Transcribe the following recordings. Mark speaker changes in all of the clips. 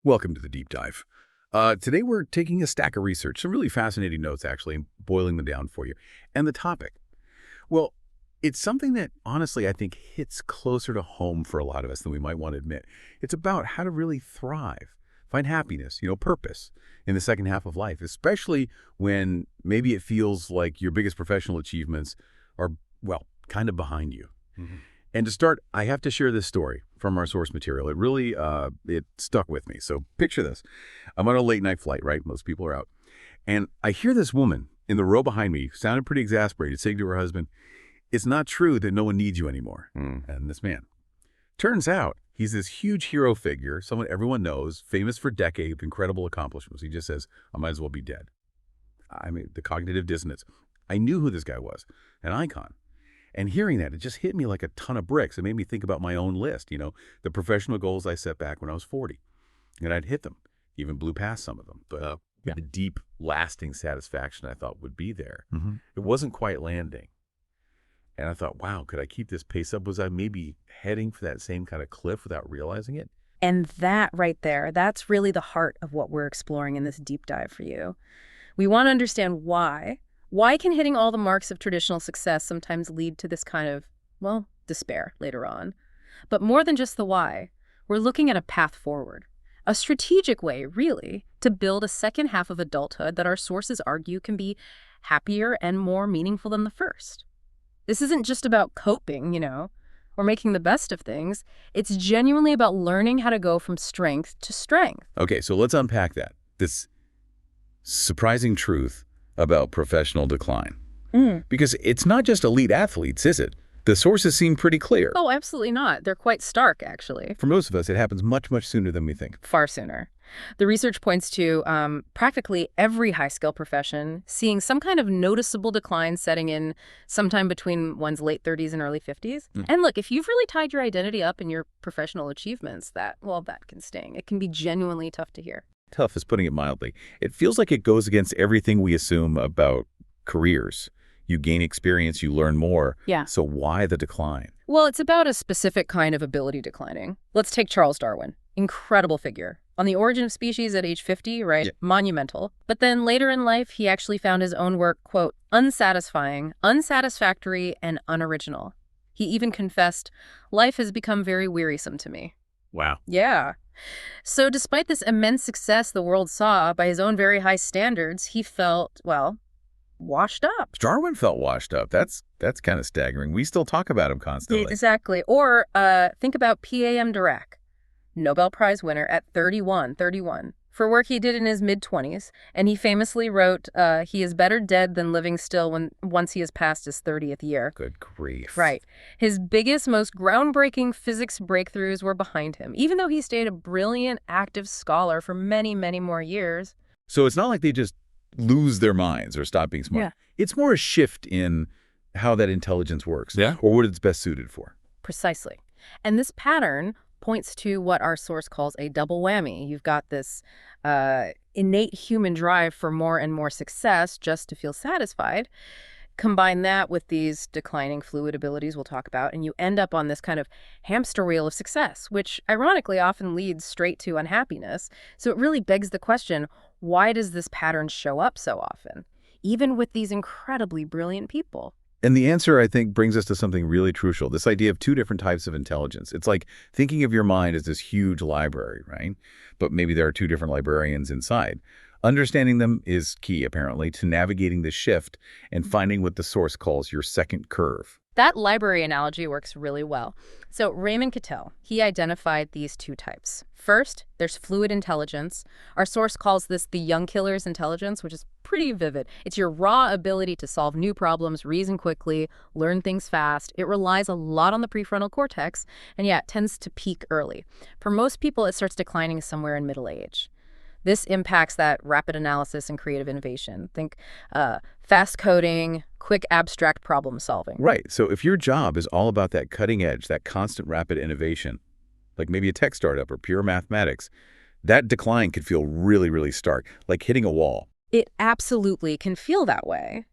Speaker 1: Welcome to the deep dive. Today we're taking a stack of research, some really fascinating notes actually, and boiling them down for you. And the topic, well, it's something that honestly I think hits closer to home for a lot of us than we might want to admit. It's about how to really thrive, find happiness, purpose in the second half of life, especially when maybe it feels like your biggest professional achievements are, well, kind of behind you. And to start, I have to share this story from our source material. It really, it stuck with me. So picture this. I'm on a late night flight, right? Most people are out. And I hear this woman in the row behind me, sounded pretty exasperated, saying to her husband, "It's not true that no one needs you anymore." And this man, turns out he's this huge hero figure, someone everyone knows, famous for decades, incredible accomplishments. He just says, "I might as well be dead." I mean, the cognitive dissonance. I knew who this guy was, an icon. And hearing that, it just hit me like a ton of bricks. It made me think about my own list, the professional goals I set back when I was 40. And I'd hit them, even blew past some of them. But the deep, lasting satisfaction I thought would be there, it wasn't quite landing. And I thought, wow, could I keep this pace up? Was I maybe heading for that same kind of cliff without realizing it?
Speaker 2: And that right there, that's really the heart of what we're exploring in this deep dive for you. We want to understand why. Why can hitting all the marks of traditional success sometimes lead to this kind of, well, despair later on? But more than just the why, we're looking at a path forward. A strategic way, really, to build a second half of adulthood that our sources argue can be happier and more meaningful than the first. This isn't just about coping, or making the best of things. It's genuinely about learning how to go from strength to strength.
Speaker 1: Okay, so let's unpack that. This surprising truth about professional decline. Because it's not just elite athletes, is it? The sources seem pretty clear.
Speaker 2: Oh, absolutely not. They're quite stark, actually.
Speaker 1: For most of us, it happens much, much sooner than we think.
Speaker 2: Far sooner. The research points to practically every high-skill profession seeing some kind of noticeable decline setting in sometime between one's late 30s and early 50s. And look, if you've really tied your identity up in your professional achievements, that can sting. It can be genuinely tough to hear.
Speaker 1: Tough is putting it mildly. It feels like it goes against everything we assume about careers. You gain experience, you learn more.
Speaker 2: Yeah.
Speaker 1: So why the decline?
Speaker 2: Well, it's about a specific kind of ability declining. Let's take Charles Darwin. Incredible figure. On the Origin of Species at age 50, right? Yeah. Monumental. But then later in life, he actually found his own work, quote, unsatisfying, unsatisfactory, and unoriginal. He even confessed, "Life has become very wearisome to me."
Speaker 1: Wow.
Speaker 2: Yeah. So despite this immense success the world saw by his own very high standards, he felt, well, washed up.
Speaker 1: Darwin felt washed up. That's kind of staggering. We still talk about him constantly.
Speaker 2: Exactly. Or think about P.A.M. Dirac, Nobel Prize winner at 31, for work he did in his mid-20s. And he famously wrote, he is better dead than living still once he has passed his 30th year.
Speaker 1: Good grief.
Speaker 2: Right. His biggest, most groundbreaking physics breakthroughs were behind him, even though he stayed a brilliant, active scholar for many, many more years.
Speaker 1: So it's not like they just lose their minds or stop being smart.
Speaker 2: Yeah.
Speaker 1: It's more a shift in how that intelligence works,
Speaker 3: Yeah.
Speaker 1: or what it's best suited for.
Speaker 2: Precisely. And this pattern points to what our source calls a double whammy. You've got this innate human drive for more and more success just to feel satisfied. Combine that with these declining fluid abilities we'll talk about, and you end up on this kind of hamster wheel of success, which ironically often leads straight to unhappiness. So it really begs the question, why does this pattern show up so often, even with these incredibly brilliant people?
Speaker 1: And the answer, I think, brings us to something really crucial, this idea of two different types of intelligence. It's like thinking of your mind as this huge library, right? But maybe there are two different librarians inside. Understanding them is key, apparently, to navigating the shift and finding what the source calls your second curve.
Speaker 2: That library analogy works really well. So Raymond Cattell, he identified these two types. First, there's fluid intelligence. Our source calls this the young killer's intelligence, which is pretty vivid. It's your raw ability to solve new problems, reason quickly, learn things fast. It relies a lot on the prefrontal cortex, and it tends to peak early. For most people, it starts declining somewhere in middle age. This impacts that rapid analysis and creative innovation. Think fast coding, quick abstract problem solving.
Speaker 1: Right. So if your job is all about that cutting edge, that constant rapid innovation, like maybe a tech startup or pure mathematics, that decline could feel really, really stark, like hitting a wall.
Speaker 2: It absolutely can feel that way.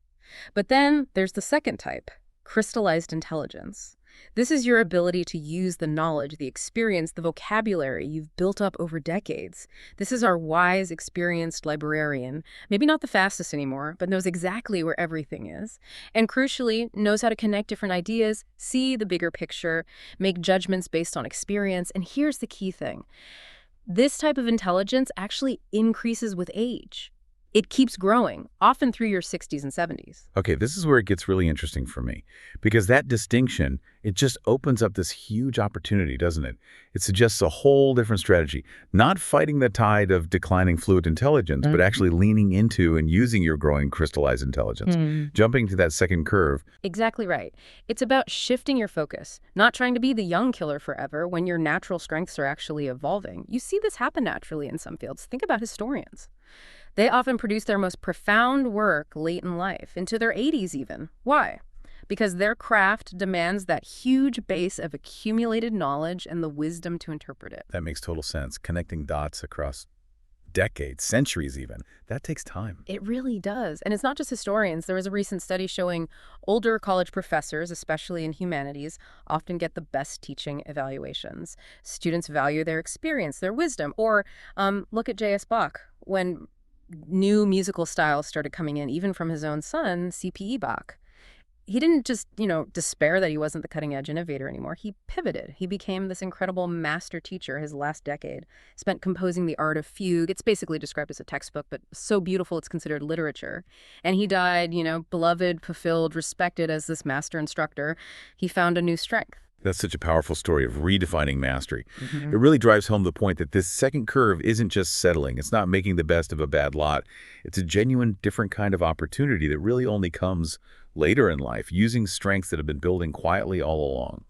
Speaker 2: But then there's the second type, crystallized intelligence. This is your ability to use the knowledge, the experience, the vocabulary you've built up over decades. This is our wise, experienced librarian, maybe not the fastest anymore, but knows exactly where everything is. And crucially, knows how to connect different ideas, see the bigger picture, make judgments based on experience. And here's the key thing. This type of intelligence actually increases with age. It keeps growing, often through your 60s and 70s.
Speaker 1: Okay, this is where it gets really interesting for me, because that distinction, it just opens up this huge opportunity, doesn't it? It suggests a whole different strategy, not fighting the tide of declining fluid intelligence, but actually leaning into and using your growing crystallized intelligence, jumping to that second curve.
Speaker 2: Exactly right. It's about shifting your focus, not trying to be the young killer forever when your natural strengths are actually evolving. You see this happen naturally in some fields. Think about historians. They often produce their most profound work late in life, into their 80s even. Why? Because their craft demands that huge base of accumulated knowledge and the wisdom to interpret it.
Speaker 1: That makes total sense. Connecting dots across decades, centuries even. That takes time.
Speaker 2: It really does. And it's not just historians. There was a recent study showing older college professors, especially in humanities, often get the best teaching evaluations. Students value their experience, their wisdom. Or look at J.S. Bach. When new musical styles started coming in, even from his own son, C.P.E. Bach. He didn't just, despair that he wasn't the cutting-edge innovator anymore. He pivoted. He became this incredible master teacher his last decade, spent composing the art of fugue. It's basically described as a textbook, but so beautiful it's considered literature. And he died, beloved, fulfilled, respected as this master instructor. He found a new strength.
Speaker 1: That's such a powerful story of redefining mastery. It really drives home the point that this second curve isn't just settling. It's not making the best of a bad lot. It's a genuine, different kind of opportunity that really only comes later in life, using strengths that have been building quietly all along.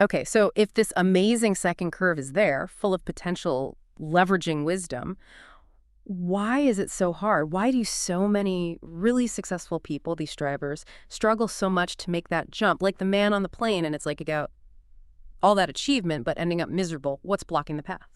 Speaker 2: Okay, so if this amazing second curve is there, full of potential, leveraging wisdom, why is it so hard? Why do so many really successful people, these strivers, struggle so much to make that jump? Like the man on the plane, and it's like about all that achievement, but ending up miserable. What's blocking the path?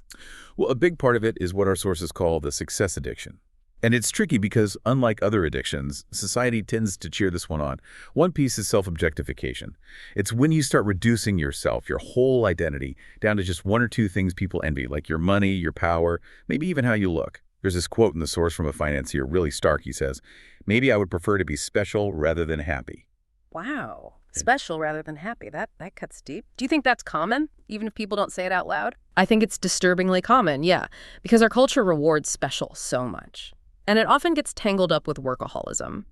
Speaker 1: Well, a big part of it is what our sources call the success addiction. And it's tricky because, unlike other addictions, society tends to cheer this one on. One piece is self-objectification. It's when you start reducing yourself, your whole identity, down to just one or two things people envy, like your money, your power, maybe even how you look. There's this quote in the source from a financier, really stark. He says, "Maybe I would prefer to be special rather than happy."
Speaker 2: Wow. Special rather than happy. That cuts deep. Do you think that's common, even if people don't say it out loud? I think it's disturbingly common, yeah, because our culture rewards special so much. And it often gets tangled up with workaholism.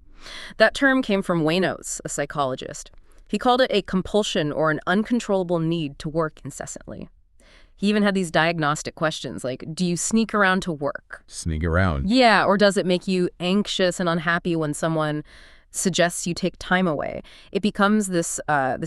Speaker 2: That term came from Wayne Oates, a psychologist. He called it a compulsion or an uncontrollable need to work incessantly. He even had these diagnostic questions like, do you sneak around to work?
Speaker 1: Sneak around.
Speaker 2: Yeah, or does it make you anxious and unhappy when someone suggests you take time away? It becomes this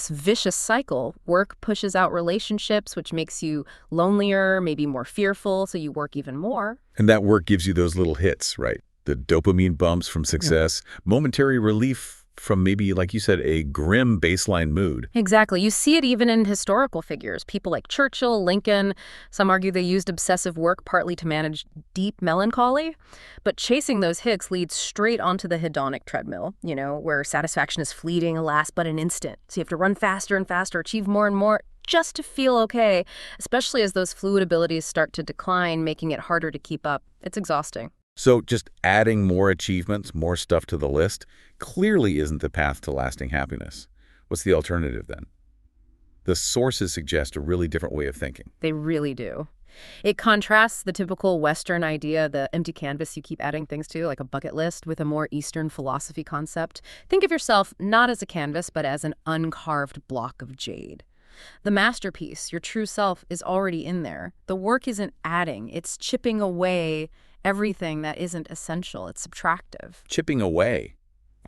Speaker 2: vicious cycle. Work pushes out relationships, which makes you lonelier, maybe more fearful, so you work even more.
Speaker 1: And that work gives you those little hits, right? The dopamine bumps from success, momentary relief from maybe, like you said, a grim baseline mood.
Speaker 2: Exactly. You see it even in historical figures. People like Churchill, Lincoln. Some argue they used obsessive work partly to manage deep melancholy. But chasing those hits leads straight onto the hedonic treadmill, where satisfaction is fleeting, alas, but an instant. So you have to run faster and faster, achieve more and more, just to feel okay, especially as those fluid abilities start to decline, making it harder to keep up. It's exhausting.
Speaker 1: So just adding more achievements, more stuff to the list, clearly isn't the path to lasting happiness. What's the alternative then? The sources suggest a really different way of thinking.
Speaker 2: They really do. It contrasts the typical Western idea, the empty canvas you keep adding things to, like a bucket list, with a more Eastern philosophy concept. Think of yourself not as a canvas, but as an uncarved block of jade. The masterpiece, your true self, is already in there. The work isn't adding, it's chipping away everything that isn't essential. It's subtractive.
Speaker 1: Chipping away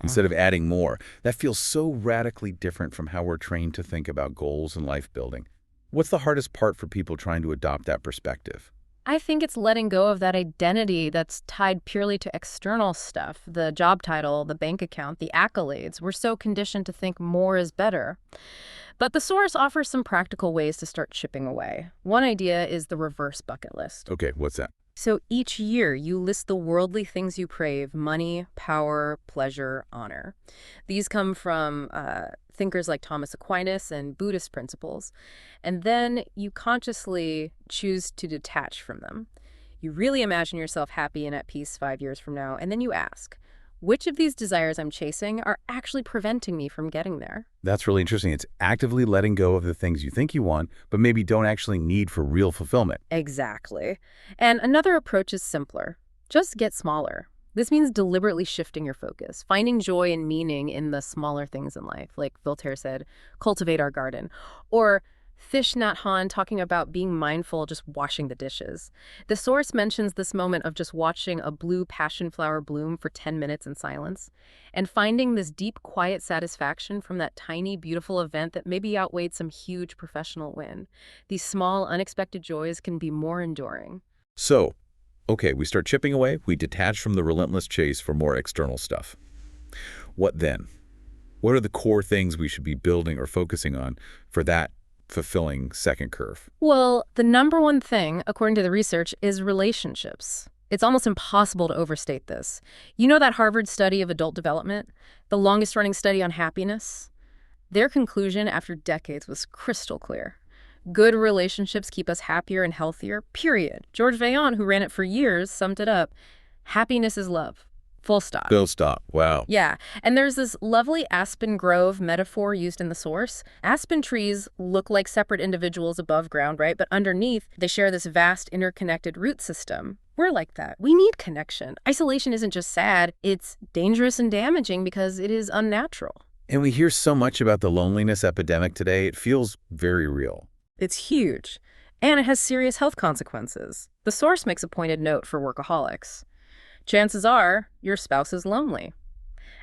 Speaker 1: instead of adding more. That feels so radically different from how we're trained to think about goals and life building. What's the hardest part for people trying to adopt that perspective?
Speaker 2: I think it's letting go of that identity that's tied purely to external stuff, the job title, the bank account, the accolades. We're so conditioned to think more is better. But the source offers some practical ways to start chipping away. One idea is the reverse bucket list.
Speaker 1: Okay, what's that?
Speaker 2: So each year you list the worldly things you crave: money, power, pleasure, honor. These come from thinkers like Thomas Aquinas and Buddhist principles. And then you consciously choose to detach from them. You really imagine yourself happy and at peace 5 years from now, and then you ask, which of these desires I'm chasing are actually preventing me from getting there?
Speaker 1: That's really interesting. It's actively letting go of the things you think you want, but maybe don't actually need for real fulfillment.
Speaker 2: Exactly. And another approach is simpler. Just get smaller. This means deliberately shifting your focus, finding joy and meaning in the smaller things in life. Like Voltaire said, cultivate our garden. Or Thich Nhat Hanh talking about being mindful, just washing the dishes. The source mentions this moment of just watching a blue passion flower bloom for 10 minutes in silence and finding this deep, quiet satisfaction from that tiny, beautiful event that maybe outweighed some huge professional win. These small, unexpected joys can be more enduring.
Speaker 1: So, okay, we start chipping away. We detach from the relentless chase for more external stuff. What then? What are the core things we should be building or focusing on for that fulfilling second curve?
Speaker 2: Well, the number one thing, according to the research, is relationships. It's almost impossible to overstate this. You know that Harvard study of adult development, the longest running study on happiness? Their conclusion after decades was crystal clear. Good relationships keep us happier and healthier, period. George Vaillant, who ran it for years, summed it up. Happiness is love. Full stop.
Speaker 1: Full stop. Wow.
Speaker 2: Yeah, and there's this lovely aspen grove metaphor used in the source. Aspen trees look like separate individuals above ground, right? But underneath, they share this vast interconnected root system. We're like that. We need connection. Isolation isn't just sad, it's dangerous and damaging because it is unnatural.
Speaker 1: And we hear so much about the loneliness epidemic today. It feels very real.
Speaker 2: It's huge, and it has serious health consequences. The source makes a pointed note for workaholics. Chances are your spouse is lonely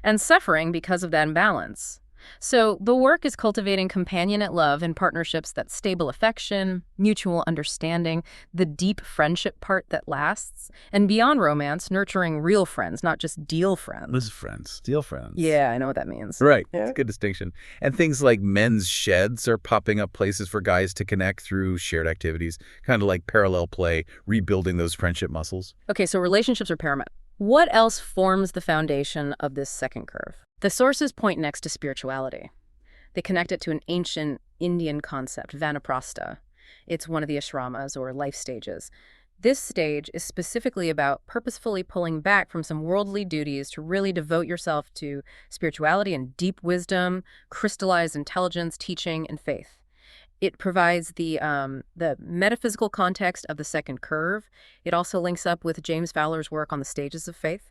Speaker 2: and suffering because of that imbalance. So the work is cultivating companionate love and partnerships that stable affection, mutual understanding, the deep friendship part that lasts, and beyond romance, nurturing real friends, not just deal friends.
Speaker 1: Live friends, deal friends.
Speaker 2: Yeah, I know what that means.
Speaker 1: Right.
Speaker 2: Yeah.
Speaker 1: It's a good distinction. And things like men's sheds are popping up, places for guys to connect through shared activities, kind of like parallel play, rebuilding those friendship muscles.
Speaker 2: Okay, so relationships are paramount. What else forms the foundation of this second curve? The sources point next to spirituality. They connect it to an ancient Indian concept, vanaprastha. It's one of the ashramas or life stages. This stage is specifically about purposefully pulling back from some worldly duties to really devote yourself to spirituality and deep wisdom, crystallized intelligence, teaching, and faith. It provides the metaphysical context of the second curve. It also links up with James Fowler's work on the stages of faith.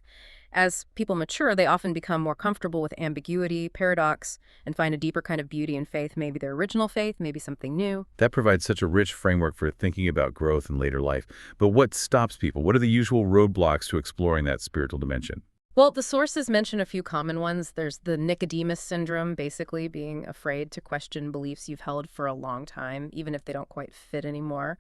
Speaker 2: As people mature, they often become more comfortable with ambiguity, paradox, and find a deeper kind of beauty in faith, maybe their original faith, maybe something new.
Speaker 1: That provides such a rich framework for thinking about growth in later life. But what stops people? What are the usual roadblocks to exploring that spiritual dimension?
Speaker 2: Well, the sources mention a few common ones. There's the Nicodemus syndrome, basically being afraid to question beliefs you've held for a long time, even if they don't quite fit anymore.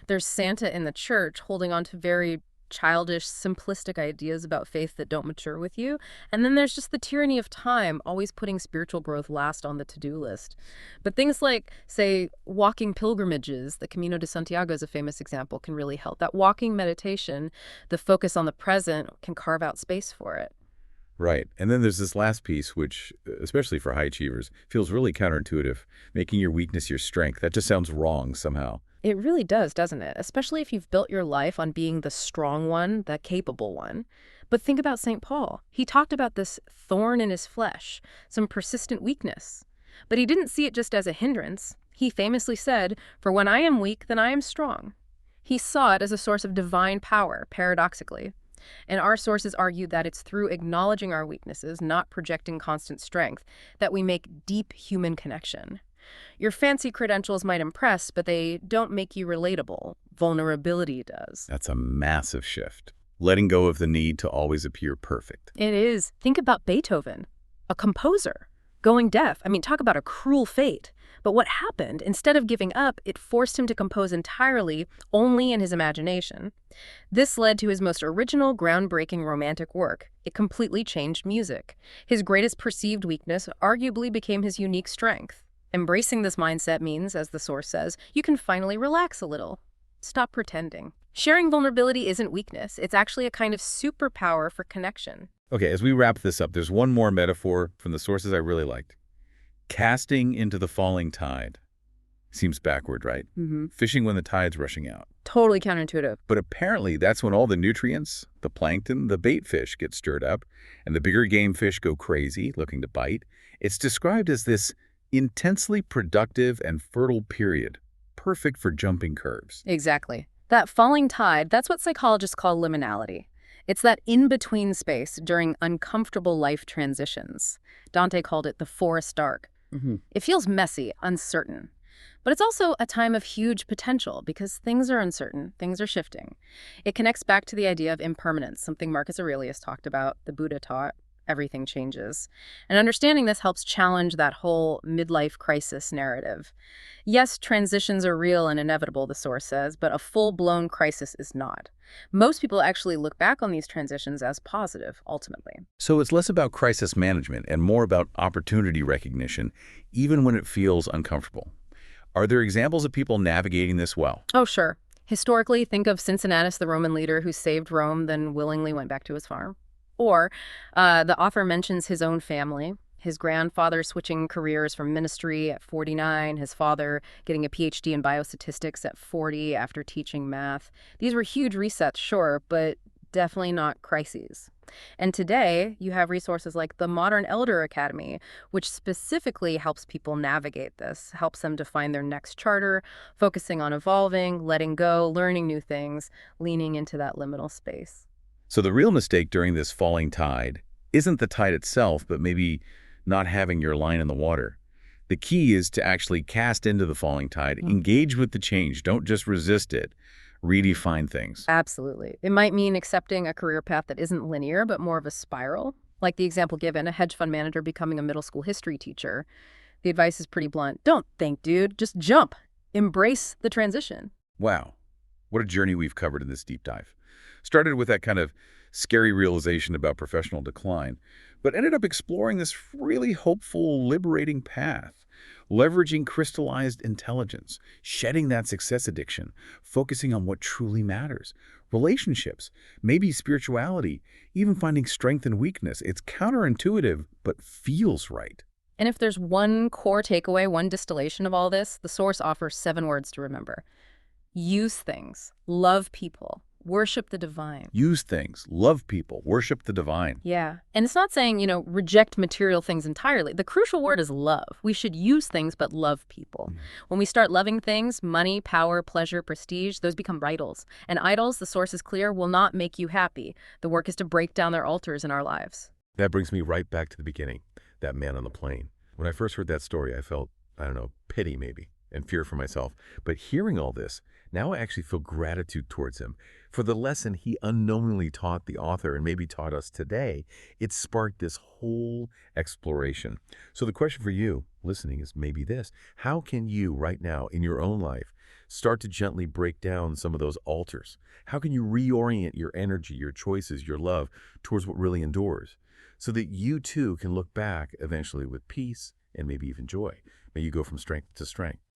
Speaker 2: There's Santa in the church holding on to very childish, simplistic ideas about faith that don't mature with you. And then there's just the tyranny of time, always putting spiritual growth last on the to-do list. But things like, say, walking pilgrimages, the Camino de Santiago is a famous example, can really help. That walking meditation, the focus on the present, can carve out space for it.
Speaker 1: Right. And then there's this last piece, which, especially for high achievers, feels really counterintuitive, making your weakness your strength. That just sounds wrong somehow.
Speaker 2: It really does, doesn't it? Especially if you've built your life on being the strong one, the capable one. But think about St. Paul. He talked about this thorn in his flesh, some persistent weakness. But he didn't see it just as a hindrance. He famously said, "For when I am weak, then I am strong." He saw it as a source of divine power, paradoxically. And our sources argue that it's through acknowledging our weaknesses, not projecting constant strength, that we make deep human connection. Your fancy credentials might impress, but they don't make you relatable. Vulnerability does.
Speaker 1: That's a massive shift. Letting go of the need to always appear perfect.
Speaker 2: It is. Think about Beethoven, a composer, going deaf. I mean, talk about a cruel fate. But what happened? Instead of giving up, it forced him to compose entirely only in his imagination. This led to his most original, groundbreaking romantic work. It completely changed music. His greatest perceived weakness arguably became his unique strength. Embracing this mindset means, as the source says, you can finally relax a little. Stop pretending. Sharing vulnerability isn't weakness. It's actually a kind of superpower for connection.
Speaker 1: Okay, as we wrap this up, there's one more metaphor from the sources I really liked. Casting into the falling tide. Seems backward, right? Fishing when the tide's rushing out.
Speaker 2: Totally counterintuitive.
Speaker 1: But apparently that's when all the nutrients, the plankton, the bait fish get stirred up, and the bigger game fish go crazy, looking to bite. It's described as this intensely productive and fertile period, perfect for jumping curves.
Speaker 2: Exactly. That falling tide, that's what psychologists call liminality. It's that in-between space during uncomfortable life transitions. Dante called it the forest dark. It feels messy, uncertain. But it's also a time of huge potential because things are uncertain, things are shifting. It connects back to the idea of impermanence, something Marcus Aurelius talked about, the Buddha taught. Everything changes. And understanding this helps challenge that whole midlife crisis narrative. Yes, transitions are real and inevitable, the source says, but a full-blown crisis is not. Most people actually look back on these transitions as positive, ultimately.
Speaker 1: So it's less about crisis management and more about opportunity recognition, even when it feels uncomfortable. Are there examples of people navigating this well?
Speaker 2: Oh, sure. Historically, think of Cincinnatus, the Roman leader who saved Rome, then willingly went back to his farm. Or the author mentions his own family, his grandfather switching careers from ministry at 49, his father getting a PhD in biostatistics at 40 after teaching math. These were huge resets, sure, but definitely not crises. And today, you have resources like the Modern Elder Academy, which specifically helps people navigate this, helps them define their next charter, focusing on evolving, letting go, learning new things, leaning into that liminal space.
Speaker 1: So the real mistake during this falling tide isn't the tide itself, but maybe not having your line in the water. The key is to actually cast into the falling tide, engage with the change, don't just resist it, redefine things.
Speaker 2: Absolutely. It might mean accepting a career path that isn't linear, but more of a spiral. Like the example given, a hedge fund manager becoming a middle school history teacher. The advice is pretty blunt. Don't think, dude. Just jump. Embrace the transition.
Speaker 1: Wow, what a journey we've covered in this deep dive. Started with that kind of scary realization about professional decline, but ended up exploring this really hopeful, liberating path, leveraging crystallized intelligence, shedding that success addiction, focusing on what truly matters, relationships, maybe spirituality, even finding strength and weakness. It's counterintuitive, but feels right.
Speaker 2: And if there's one core takeaway, one distillation of all this, the source offers 7 words to remember. Use things, love people, worship the divine.
Speaker 1: Use things, love people, worship the divine.
Speaker 2: Yeah. And it's not saying, reject material things entirely. The crucial word is love. We should use things, but love people. When we start loving things, money, power, pleasure, prestige, those become idols. And idols, the source is clear, will not make you happy. The work is to break down their altars in our lives.
Speaker 1: That brings me right back to the beginning, that man on the plane. When I first heard that story, I felt, pity maybe, and fear for myself. But hearing all this, now I actually feel gratitude towards him for the lesson he unknowingly taught the author and maybe taught us today. It sparked this whole exploration. So the question for you listening is maybe this: how can you right now in your own life start to gently break down some of those altars? How can you reorient your energy, your choices, your love towards what really endures, so that you too can look back eventually with peace and maybe even joy? May you go from strength to strength.